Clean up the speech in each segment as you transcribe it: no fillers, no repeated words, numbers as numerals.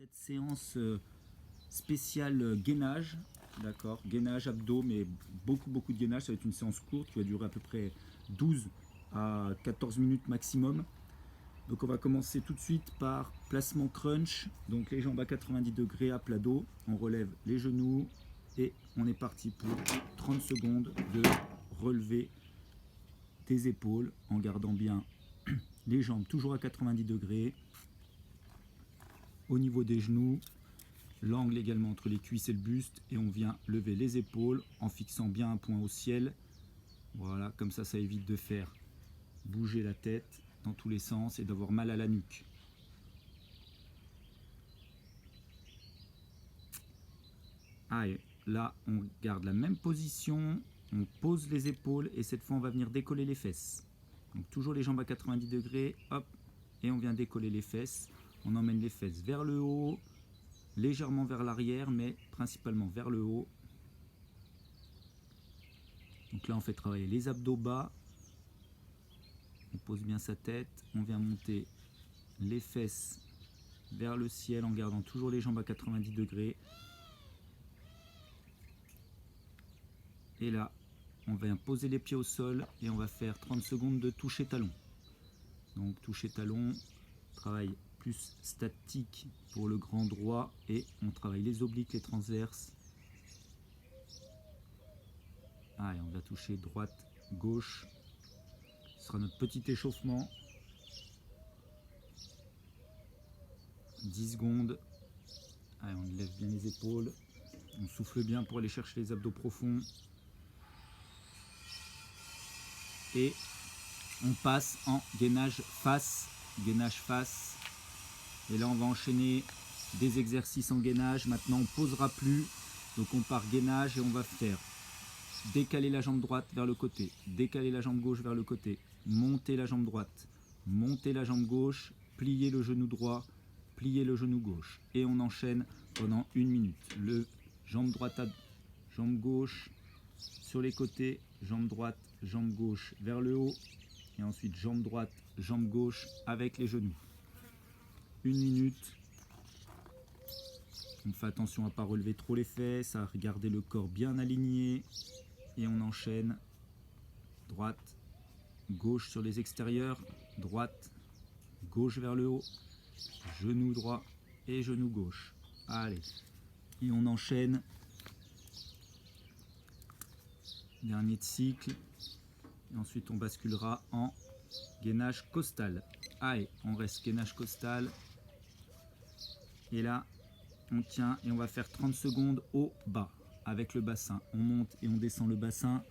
Cette séance spéciale gainage, d'accord, gainage abdos, mais beaucoup de gainage. Ça va être une séance courte qui va durer à peu près 12 à 14 minutes maximum. Donc on va commencer tout de suite par placement crunch, donc les jambes à 90 degrés à plat dos, on relève les genoux et on est parti pour 30 secondes de relever des épaules en gardant bien les jambes toujours à 90 degrés. Au niveau des genoux, l'angle également entre les cuisses et le buste, et on vient lever les épaules en fixant bien un point au ciel. Voilà, comme ça évite de faire bouger la tête dans tous les sens et d'avoir mal à la nuque. Allez, là on garde la même position, on pose les épaules et cette fois on va venir décoller les fesses. Donc toujours les jambes à 90 degrés, hop, et on vient décoller les fesses. On emmène les fesses vers le haut, légèrement vers l'arrière, mais principalement vers le haut. Donc là on fait travailler les abdos bas, on pose bien sa tête, on vient monter les fesses vers le ciel en gardant toujours les jambes à 90 degrés. Et là on vient poser les pieds au sol et on va faire 30 secondes de toucher talon. Donc toucher talon, travail plus statique pour le grand droit et on travaille les obliques, les transverses. Allez, on va toucher droite, gauche. Ce sera notre petit échauffement. 10 secondes. Allez, on lève bien les épaules. On souffle bien pour aller chercher les abdos profonds. Et on passe en gainage face. Gainage face. Et là, on va enchaîner des exercices en gainage. Maintenant, on ne posera plus. Donc, on part gainage et on va faire décaler la jambe droite vers le côté, décaler la jambe gauche vers le côté, monter la jambe droite, monter la jambe gauche, plier le genou droit, plier le genou gauche. Et on enchaîne pendant 1 minute. Le jambe droite à jambe gauche sur les côtés, jambe droite, jambe gauche vers le haut. Et ensuite jambe droite, jambe gauche avec les genoux. 1 minute. On fait attention à ne pas relever trop les fesses, à garder le corps bien aligné. Et on enchaîne droite, gauche sur les extérieurs, droite, gauche vers le haut, genou droit et genou gauche. Allez, et on enchaîne. Dernier de cycle. Et ensuite on basculera en gainage costal. Allez, on reste gainage costal. Et là, on tient et on va faire 30 secondes au bas avec le bassin. On monte et on descend le bassin.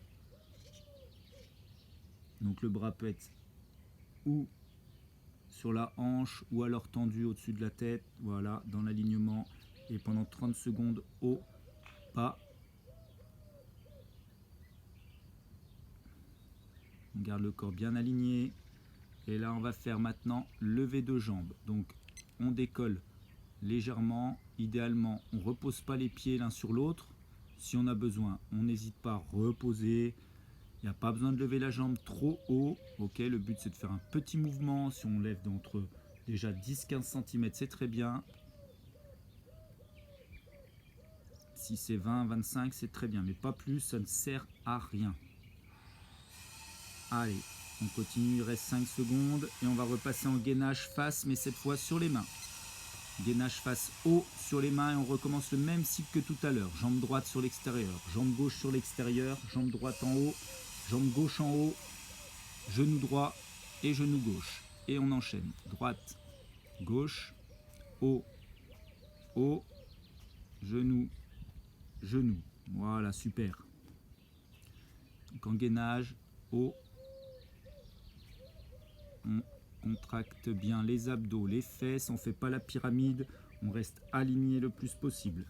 Donc le bras peut être ou sur la hanche ou alors tendu au-dessus de la tête. Voilà, dans l'alignement. Et pendant 30 secondes au bas. On garde le corps bien aligné. Et là, on va faire maintenant lever de jambes. Donc, on décolle légèrement. Idéalement, on ne repose pas les pieds l'un sur l'autre. Si on a besoin, on n'hésite pas à reposer. Il n'y a pas besoin de lever la jambe trop haut. Ok, le but, c'est de faire un petit mouvement. Si on lève d'entre déjà 10-15 cm, c'est très bien. Si c'est 20-25, c'est très bien. Mais pas plus, ça ne sert à rien. Allez, on continue, il reste 5 secondes et on va repasser en gainage face, mais cette fois sur les mains. Gainage face haut sur les mains et on recommence le même cycle que tout à l'heure. Jambe droite sur l'extérieur, jambe gauche sur l'extérieur, jambe droite en haut, jambe gauche en haut, genou droit et genou gauche. Et on enchaîne. Droite, gauche, haut, haut, genou, genou. Voilà, super. Donc en gainage, haut, on contracte bien les abdos, les fesses, on ne fait pas la pyramide, on reste aligné le plus possible.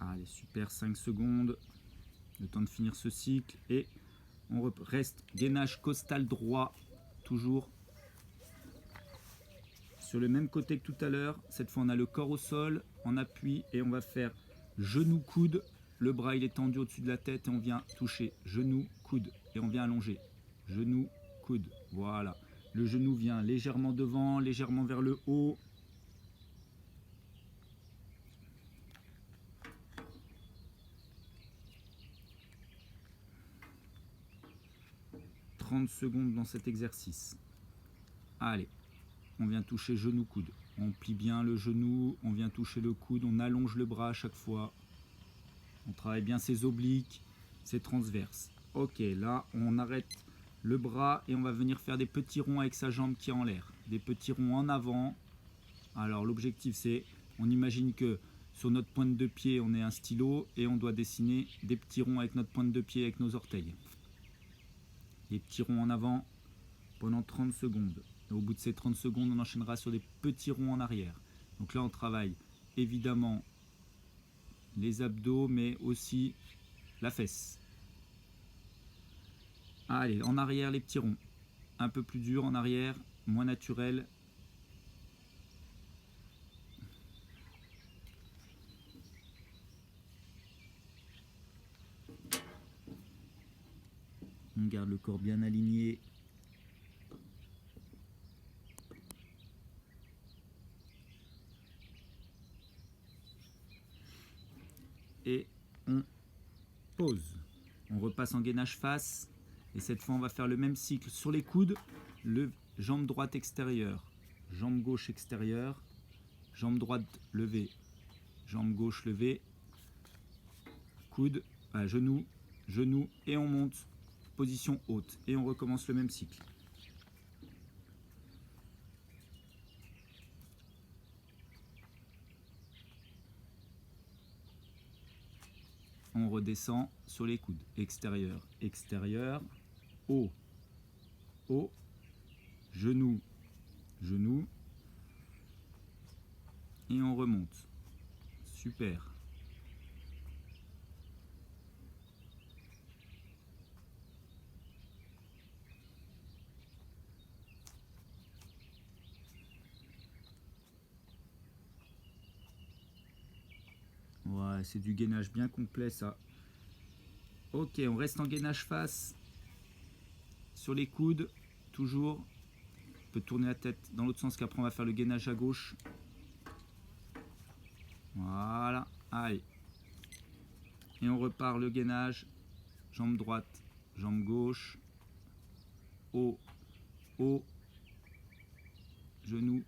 Allez, super, 5 secondes, le temps de finir ce cycle et on reste gainage costal droit, toujours Sur le même côté que tout à l'heure, cette fois on a le corps au sol, en appui, et on va faire genou, coude. Le bras il est tendu au-dessus de la tête et on vient toucher genou, coude, et on vient allonger. Genou, coude, voilà. Le genou vient légèrement devant, légèrement vers le haut. « 30 secondes dans cet exercice. Allez, on vient toucher genou, coude. On plie bien le genou, on vient toucher le coude, on allonge le bras à chaque fois. On travaille bien ses obliques, ses transverses. Ok, là on arrête le bras et on va venir faire des petits ronds avec sa jambe qui est en l'air. Des petits ronds en avant. Alors l'objectif c'est, on imagine que sur notre pointe de pied on est un stylo et on doit dessiner des petits ronds avec notre pointe de pied avec nos orteils. Des petits ronds en avant pendant 30 secondes. Et au bout de ces 30 secondes on enchaînera sur des petits ronds en arrière. Donc là on travaille évidemment les abdos mais aussi la fesse. Allez, en arrière les petits ronds. Un peu plus dur en arrière, moins naturel. On garde le corps bien aligné. Et on pose. On repasse en gainage face. Et cette fois, on va faire le même cycle sur les coudes. Jambe droite extérieure, jambe gauche extérieure, jambe droite levée, jambe gauche levée, coude, genou, genou, et on monte, position haute. Et on recommence le même cycle. On redescend sur les coudes, extérieur, extérieur, haut, haut, genou, genou, et on remonte. Super. Ouais, c'est du gainage bien complet ça. Ok, on reste en gainage face. Sur les coudes, toujours. On peut tourner la tête dans l'autre sens qu'après on va faire le gainage à gauche. Voilà, allez. Et on repart le gainage. Jambe droite, jambe gauche. Haut, haut. Genou,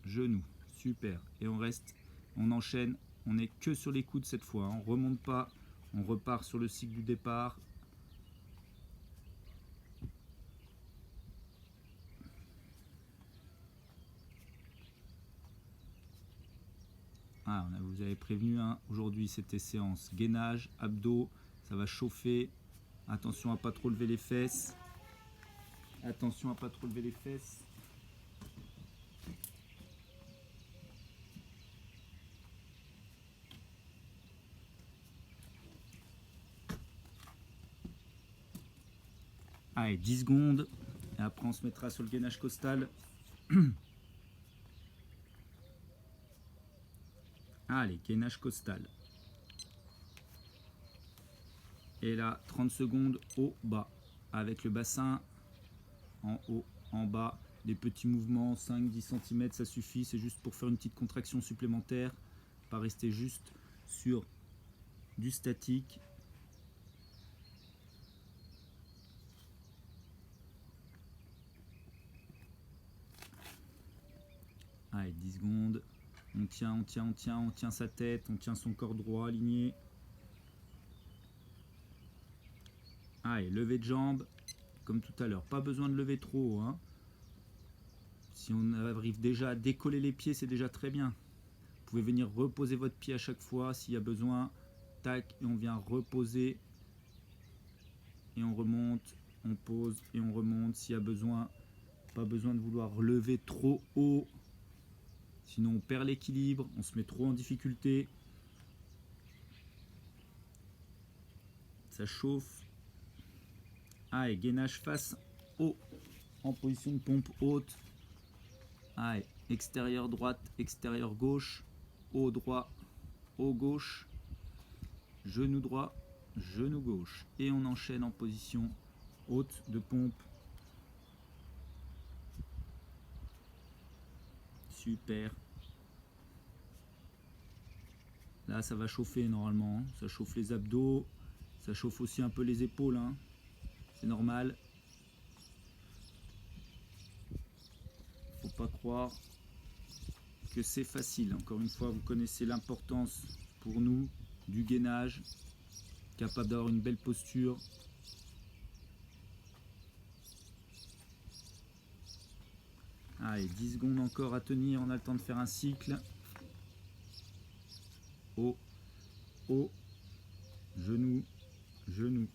genou. Super. Et on reste, on enchaîne. On n'est que sur les coudes cette fois. On remonte pas. On repart sur le cycle du départ. Ah, vous avez prévenu, hein, aujourd'hui c'était séance gainage, abdos, ça va chauffer. Attention à pas trop lever les fesses. Attention à pas trop lever les fesses. Allez, 10 secondes. Et après on se mettra sur le gainage costal. Allez, gainage costal. Et là, 30 secondes au bas. Avec le bassin en haut, en bas. Des petits mouvements, 5-10 cm, ça suffit. C'est juste pour faire une petite contraction supplémentaire. Pas rester juste sur du statique. Allez, 10 secondes. On tient, on tient, on tient, on tient sa tête, on tient son corps droit aligné. Allez, lever de jambes, comme tout à l'heure. Pas besoin de lever trop haut, hein. Si on arrive déjà à décoller les pieds, c'est déjà très bien. Vous pouvez venir reposer votre pied à chaque fois s'il y a besoin. Tac, et on vient reposer. Et on remonte, on pose et on remonte s'il y a besoin. Pas besoin de vouloir lever trop haut. Sinon on perd l'équilibre, on se met trop en difficulté. Ça chauffe. Allez, gainage face haut. En position de pompe haute. Allez, extérieur droite, extérieur gauche, haut droit, haut gauche, genou droit, genou gauche. Et on enchaîne en position haute de pompe. Super. Là, ça va chauffer normalement. Ça chauffe les abdos. Ça chauffe aussi un peu les épaules. Hein. C'est normal. Faut pas croire que c'est facile. Encore une fois, vous connaissez l'importance pour nous du gainage. Capable d'avoir une belle posture. Allez, 10 secondes encore à tenir. On a le temps de faire un cycle. Haut, haut, genou, genou.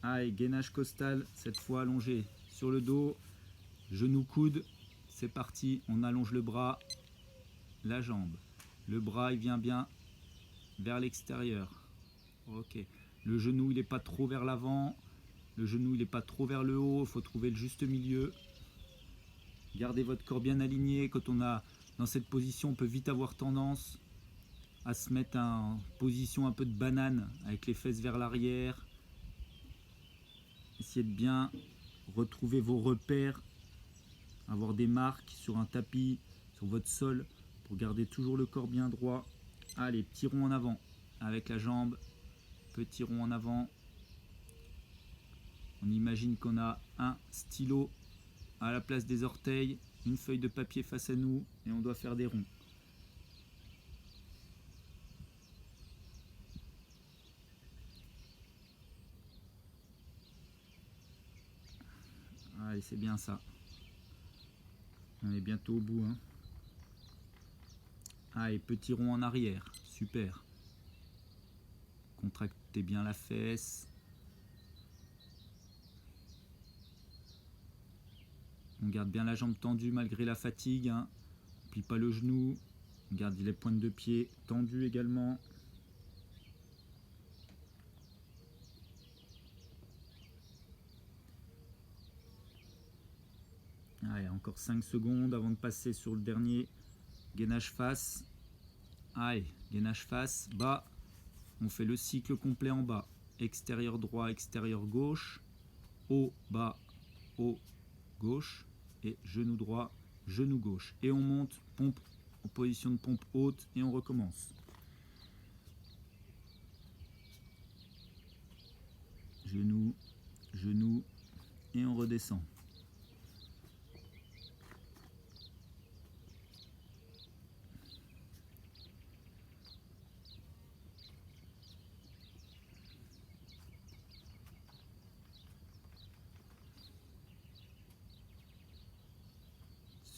Allez, gainage costal, cette fois allongé sur le dos, genou coude, c'est parti, on allonge le bras, la jambe. Le bras il vient bien vers l'extérieur. Ok, le genou il n'est pas trop vers l'avant, le genou il n'est pas trop vers le haut, il faut trouver le juste milieu. Gardez votre corps bien aligné, quand on a dans cette position on peut vite avoir tendance à se mettre en position un peu de banane avec les fesses vers l'arrière. Essayez de bien retrouver vos repères, avoir des marques sur un tapis, sur votre sol, pour garder toujours le corps bien droit. Allez, petit rond en avant avec la jambe, petit rond en avant. On imagine qu'on a un stylo à la place des orteils, une feuille de papier face à nous et on doit faire des ronds. Allez, c'est bien ça. On est bientôt au bout. Hein. Allez, petit rond en arrière. Super. Contractez bien la fesse. On garde bien la jambe tendue malgré la fatigue. Hein. On plie pas le genou. On garde les pointes de pied tendues également. Allez, encore 5 secondes avant de passer sur le dernier gainage face. Allez, gainage face, bas. On fait le cycle complet en bas. Extérieur droit, extérieur gauche. Haut, bas, haut, gauche. Et genou droit, genou gauche. Et on monte, pompe en position de pompe haute et on recommence. Genou, genou et on redescend.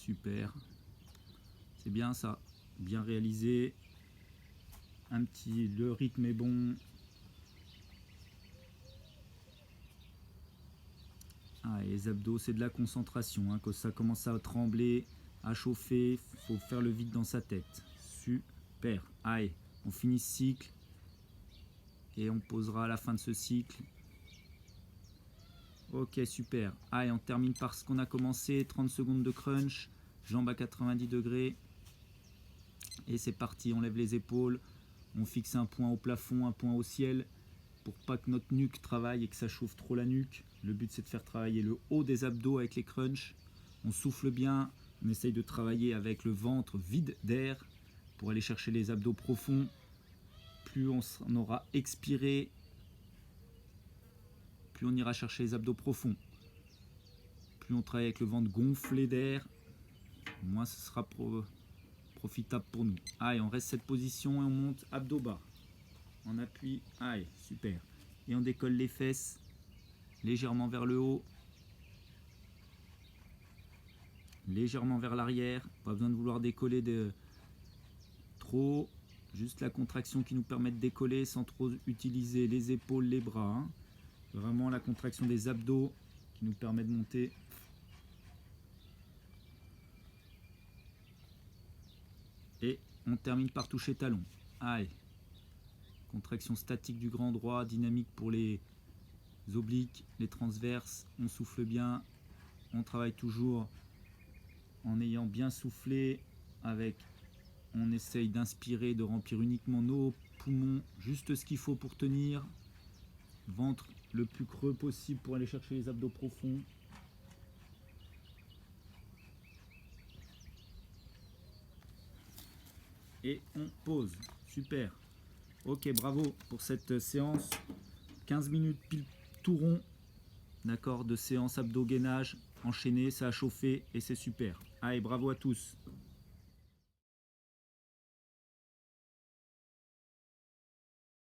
Super, c'est bien ça, bien réalisé. Le rythme est bon. Ah, et les abdos, c'est de la concentration. Hein. Quand ça commence à trembler, à chauffer, il faut faire le vide dans sa tête. Super. Allez, on finit ce cycle et on posera à la fin de ce cycle. Ok, super. Allez, on termine par ce qu'on a commencé. 30 secondes de crunch, jambes à 90 degrés. Et c'est parti, on lève les épaules. On fixe un point au plafond, un point au ciel pour pas que notre nuque travaille et que ça chauffe trop la nuque. Le but c'est de faire travailler le haut des abdos avec les crunchs. On souffle bien, on essaye de travailler avec le ventre vide d'air pour aller chercher les abdos profonds. Plus on aura expiré, plus on ira chercher les abdos profonds. Plus on travaille avec le ventre gonflé d'air, moins ce sera profitable pour nous. Allez, on reste cette position et on monte abdos bas. On appuie, allez, super. Et on décolle les fesses légèrement vers le haut, légèrement vers l'arrière. Pas besoin de vouloir décoller trop, juste la contraction qui nous permet de décoller sans trop utiliser les épaules, les bras. Hein. Vraiment la contraction des abdos qui nous permet de monter. Et on termine par toucher talon. Allez. Contraction statique du grand droit, dynamique pour les obliques, les transverses. On souffle bien. On travaille toujours en ayant bien soufflé avec, on essaye d'inspirer, de remplir uniquement nos poumons, juste ce qu'il faut pour tenir, ventre le plus creux possible pour aller chercher les abdos profonds. Et on pose, super. Ok, bravo pour cette séance, 15 minutes pile tout rond, d'accord, de séance abdos gainage enchaînée, ça a chauffé et c'est super. Allez, bravo à tous.